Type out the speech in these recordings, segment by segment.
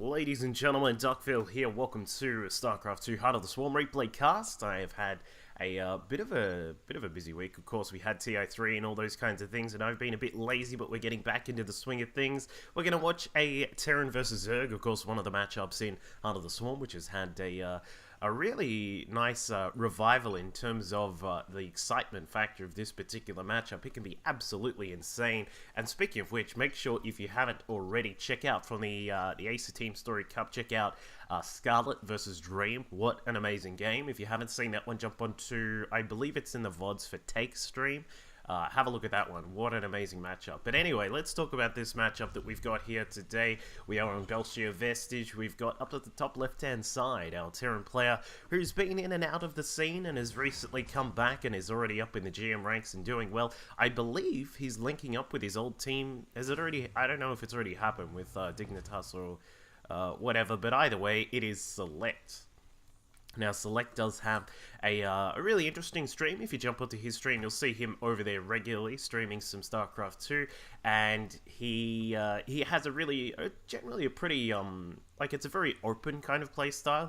Ladies and gentlemen, Duckville here. Welcome to StarCraft 2 Heart of the Swarm replay cast. I have had a bit of a busy week. Of course, we had TI3 and all those kinds of things, and I've been a bit lazy, but we're getting back into the swing of things. We're going to watch a Terran versus Zerg, of course, one of the matchups in Heart of the Swarm, which has had a really nice revival in terms of the excitement factor of this particular matchup. It can be absolutely insane. And speaking of which, make sure if you haven't already, check out from the Acer Team Story Cup, check out Scarlet versus Dream. What an amazing game. If you haven't seen that one, jump onto, I believe it's in the VODs for Take stream. Have a look at that one. What an amazing matchup. But anyway, let's talk about this matchup that we've got here today. We are on Belshir Vestige. We've got up at the top left-hand side our Terran player who's been in and out of the scene and has recently come back and is already up in the GM ranks and doing well. I believe he's linking up with his old team. Has it already... I don't know if it's already happened with Dignitas or whatever, but either way, it is Select. Now, Select does have a really interesting stream. If you jump onto his stream, you'll see him over there regularly streaming some StarCraft 2, and he has a really, generally a pretty, like it's a very open kind of play style.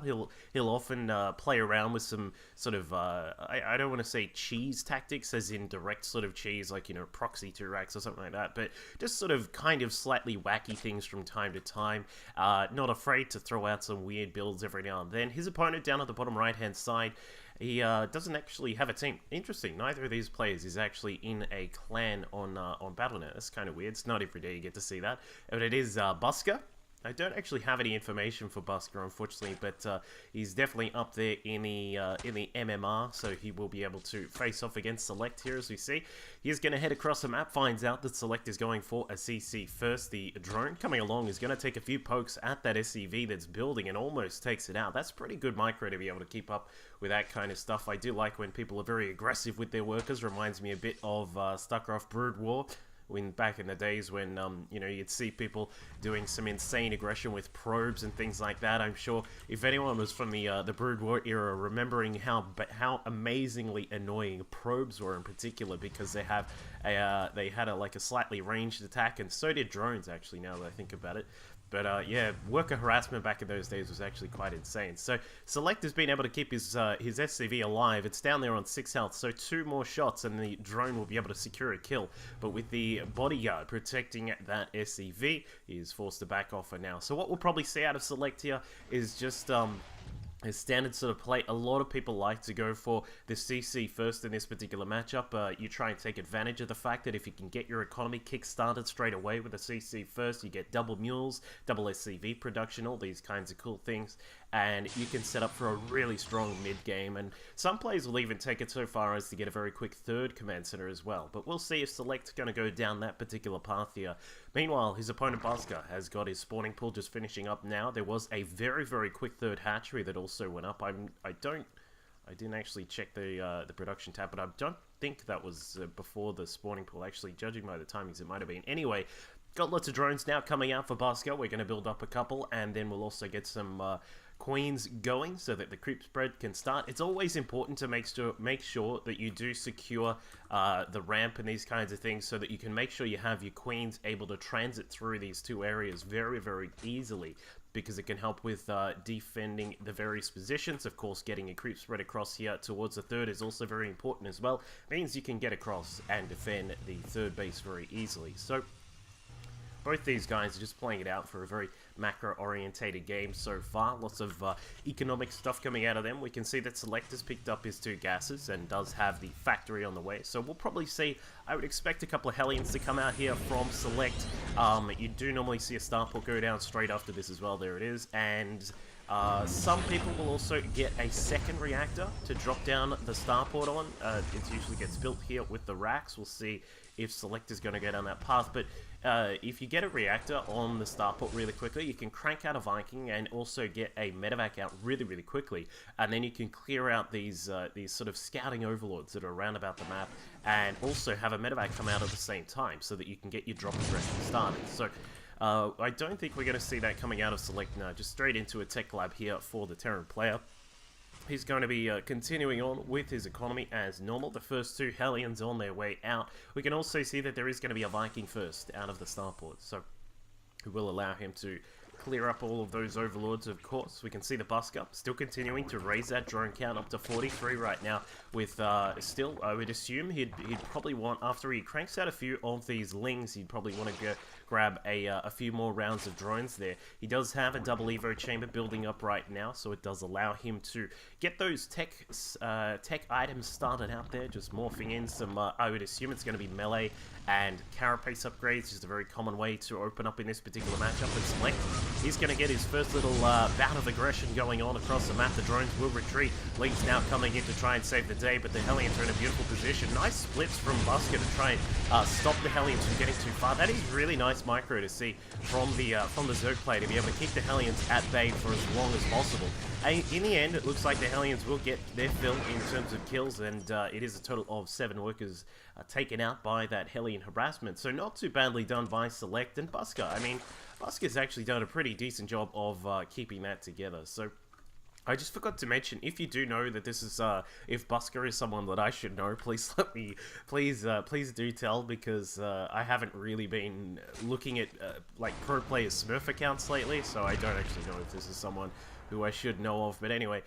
He'll often play around with some sort of, I don't want to say cheese tactics, as in direct sort of cheese, like, you know, proxy 2 racks or something like that, but just sort of kind of slightly wacky things from time to time. Not afraid to throw out some weird builds every now and then. His opponent down at the bottom right-hand side, he doesn't actually have a team. Interesting, neither of these players is actually in a clan on Battle.net. That's kind of weird. It's not every day you get to see that. But it is Busker. I don't actually have any information for Busker, unfortunately, but he's definitely up there in the MMR, so he will be able to face off against Select here, as we see. He's going to head across the map, finds out that Select is going for a CC first. The drone coming along is going to take a few pokes at that SCV that's building and almost takes it out. That's pretty good micro to be able to keep up with that kind of stuff. I do like when people are very aggressive with their workers. Reminds me a bit of StarCraft Brood War. When back in the days when you know, you'd see people doing some insane aggression with probes and things like that. I'm sure if anyone was from the Brood War era, remembering how amazingly annoying probes were in particular, because they have they had like a slightly ranged attack, and so did drones actually. Now that I think about it. But yeah, worker harassment back in those days was actually quite insane. So Select has been able to keep his SCV alive. It's down there on 6 health, so 2 more shots and the drone will be able to secure a kill. But with the bodyguard protecting that SCV, he is forced to back off for now. So what we'll probably see out of Select here is just... his standard sort of play. A lot of people like to go for the CC first in this particular matchup. You try and take advantage of the fact that if you can get your economy kick-started straight away with a CC first, you get double mules, double SCV production, all these kinds of cool things, and you can set up for a really strong mid-game, and some players will even take it so far as to get a very quick third command center as well. But we'll see if Select's going to go down that particular path here. Meanwhile, his opponent Busker has got his spawning pool just finishing up now. There was a very, very quick third hatchery that also went up. I didn't actually check the production tab, but I don't think that was before the spawning pool. Actually, judging by the timings, it might have been. Anyway, got lots of drones now coming out for Busker. We're going to build up a couple, and then we'll also get some queens going so that the creep spread can start. It's always important to make sure that you do secure the ramp and these kinds of things, so that you can make sure you have your queens able to transit through these two areas very, very easily, because it can help with defending the various positions. Of course, getting a creep spread across here towards the third is also very important as well. Means you can get across and defend the third base very easily. So both these guys are just playing it out for a very macro-orientated game so far. Lots of economic stuff coming out of them. We can see that Select has picked up his 2 gases and does have the factory on the way. So we'll probably see, I would expect a couple of Hellions to come out here from Select. You do normally see a Starport go down straight after this as well. There it is. And some people will also get a second reactor to drop down the Starport on. It usually gets built here with the racks. We'll see if Select is going to go down that path. But if you get a reactor on the Starport really quickly, you can crank out a Viking and also get a medevac out really, really quickly. And then you can clear out these sort of scouting overlords that are around about the map, and also have a medevac come out at the same time, so that you can get your drop aggression started. So I don't think we're going to see that coming out of Select now. Just straight into a tech lab here for the Terran player. He's going to be continuing on with his economy as normal. The first 2 Hellions on their way out. We can also see that there is going to be a Viking first out of the Starport, so it will allow him to clear up all of those overlords, of course. We can see the Busker still continuing to raise that drone count up to 43 right now, with still, I would assume he'd probably want, after he cranks out a few of these Lings, he'd probably want to grab a few more rounds of drones there. He does have a double Evo chamber building up right now, so it does allow him to get those tech items started out there, just morphing in some, I would assume it's going to be melee and carapace upgrades, just a very common way to open up in this particular matchup. And Select, he's going to get his first little bout of aggression going on across the map. The drones will retreat. Lings now coming in to try and save the day, but the Hellions are in a beautiful position. Nice splits from Busker to try and stop the Hellions from getting too far. That is really nice micro to see from the Zerg player, to be able to keep the Hellions at bay for as long as possible. In the end, it looks like the Hellions will get their fill in terms of kills, and it is a total of 7 workers taken out by that Hellion harassment. So not too badly done by Select and Busker. I mean, Busker's actually done a pretty decent job of keeping that together. So I just forgot to mention, if you do know that this is, if Busker is someone that I should know, please let me, please do tell, because I haven't really been looking at, like, pro player Smurf accounts lately, so I don't actually know if this is someone who I should know of. But anyway,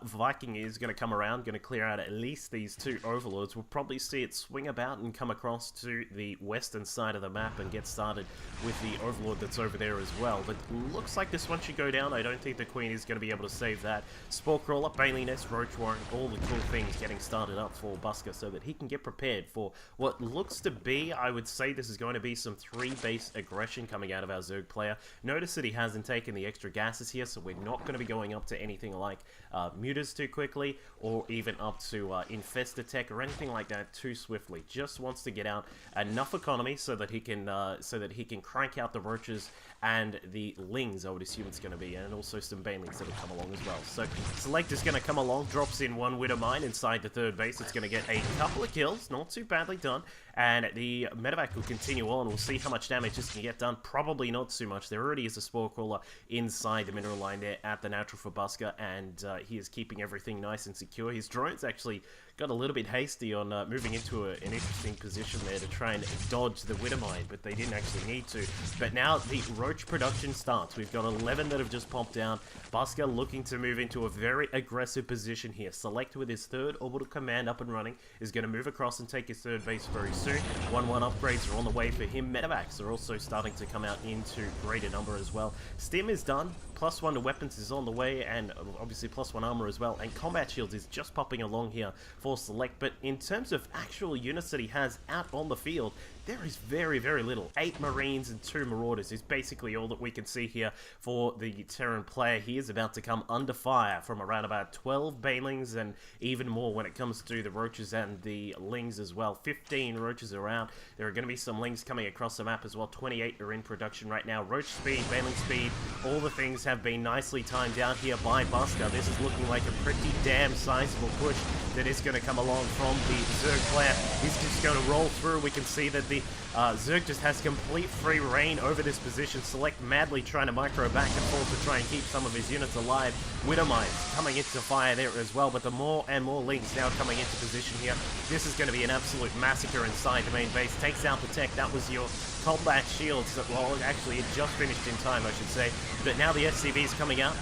Viking is going to come around, going to clear out at least these 2 overlords. We'll probably see it swing about and come across to the western side of the map and get started with the overlord that's over there as well. But looks like this one should go down. I don't think the Queen is going to be able to save that. Spore Crawler, Bailey Nest, Roach Warren, all the cool things getting started up for Busker so that he can get prepared for what looks to be, I would say this is going to be some 3-base aggression coming out of our Zerg player. Notice that he hasn't taken the extra gases here, so we're not going to be going up to anything like Mutas too quickly, or even up to Infesta Tech or anything like that too swiftly. Just wants to get out enough economy so that he can crank out the Roaches and the Lings, I would assume it's going to be, and also some Banelings that will come along as well. So Select is going to come along, drops in 1 Widow Mine inside the 3rd base. It's going to get a couple of kills, not too badly done, and the Medevac will continue on. We'll see how much damage this can get done. Probably not too much. There already is a Spore Crawler inside the mineral line there at the natural for Busker, and he is keeping everything nice and secure. His drones actually got a little bit hasty on moving into an interesting position there to try and dodge the Widowmine, but they didn't actually need to. But now the Roach production starts. We've got 11 that have just popped down. Busker looking to move into a very aggressive position here. Select with his 3rd orbital command up and running is going to move across and take his 3rd base very soon. 1-1 upgrades are on the way for him. Medevacs are also starting to come out into greater number as well. Stim is done. +1 to weapons is on the way, and obviously +1 armor as well. And combat shields is just popping along here for Select. But in terms of actual units that he has out on the field, there is very, very little. 8 Marines and 2 Marauders is basically all that we can see here for the Terran player. He is about to come under fire from around about 12 Banelings, and even more when it comes to the Roaches and the Lings as well. 15 Roaches around. There are going to be some Lings coming across the map as well. 28 are in production right now. Roach speed, Baneling speed, all the things have been nicely timed down here by Busker. This is looking like a pretty damn sizable push that is going to come along from the Zerg player. He's just going to roll through. We can see that the Zerg just has complete free reign over this position. Select madly trying to micro back and forth to try and keep some of his units alive. Widowmines coming into fire there as well, but the more and more Lings now coming into position here. This is going to be an absolute massacre inside the main base. Takes out the tech. That was your combat shields. Well, actually, it just finished in time, I should say. But now the SCV is coming out.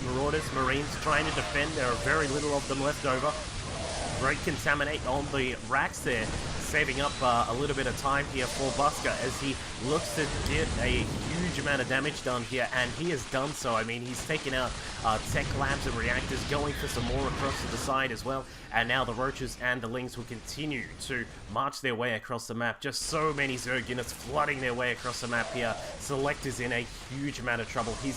Marauders, Marines trying to defend. There are very little of them left over. Great contaminate on the racks there, saving up a little bit of time here for Busker as he looks to get a huge amount of damage done here, and he has done so. I mean, he's taken out tech labs and reactors, going for some more across to the side as well, and now the Roaches and the Lings will continue to march their way across the map. Just so many Zerg units flooding their way across the map here. Select is in a huge amount of trouble. He's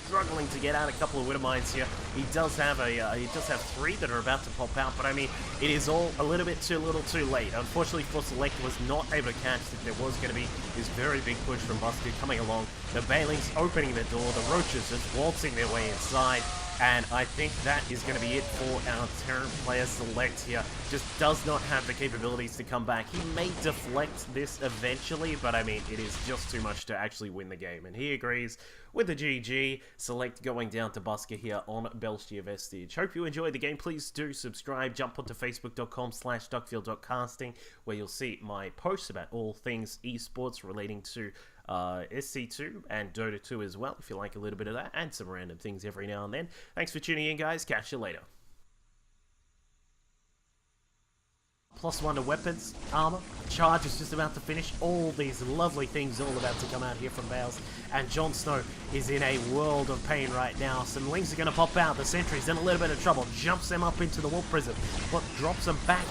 struggling to get out a couple of Widowmines here. He does have 3 that are about to pop out, but I mean, it is all a little bit too little too late. Unfortunately for Select, was not able to catch that there was going to be this very big push from Busker coming along. The Banelings opening the door, the Roaches just waltzing their way inside. And I think that is going to be it for our Terran player Select here. Just does not have the capabilities to come back. He may deflect this eventually, but I mean, it is just too much to actually win the game. And he agrees with the GG select going down to Busker here on Belshia Vestige. Hope you enjoyed the game. Please do subscribe. Jump onto facebook.com/duckfield.casting, where you'll see my posts about all things esports relating to SC2 and Dota 2 as well, if you like a little bit of that, and some random things every now and then. Thanks for tuning in, guys. Catch you later. +1 to weapons, armor, charge is just about to finish. All these lovely things all about to come out here from Bales. And Jon Snow is in a world of pain right now. Some lings are going to pop out. The sentry's in a little bit of trouble. Jumps them up into the wolf prison, but drops them back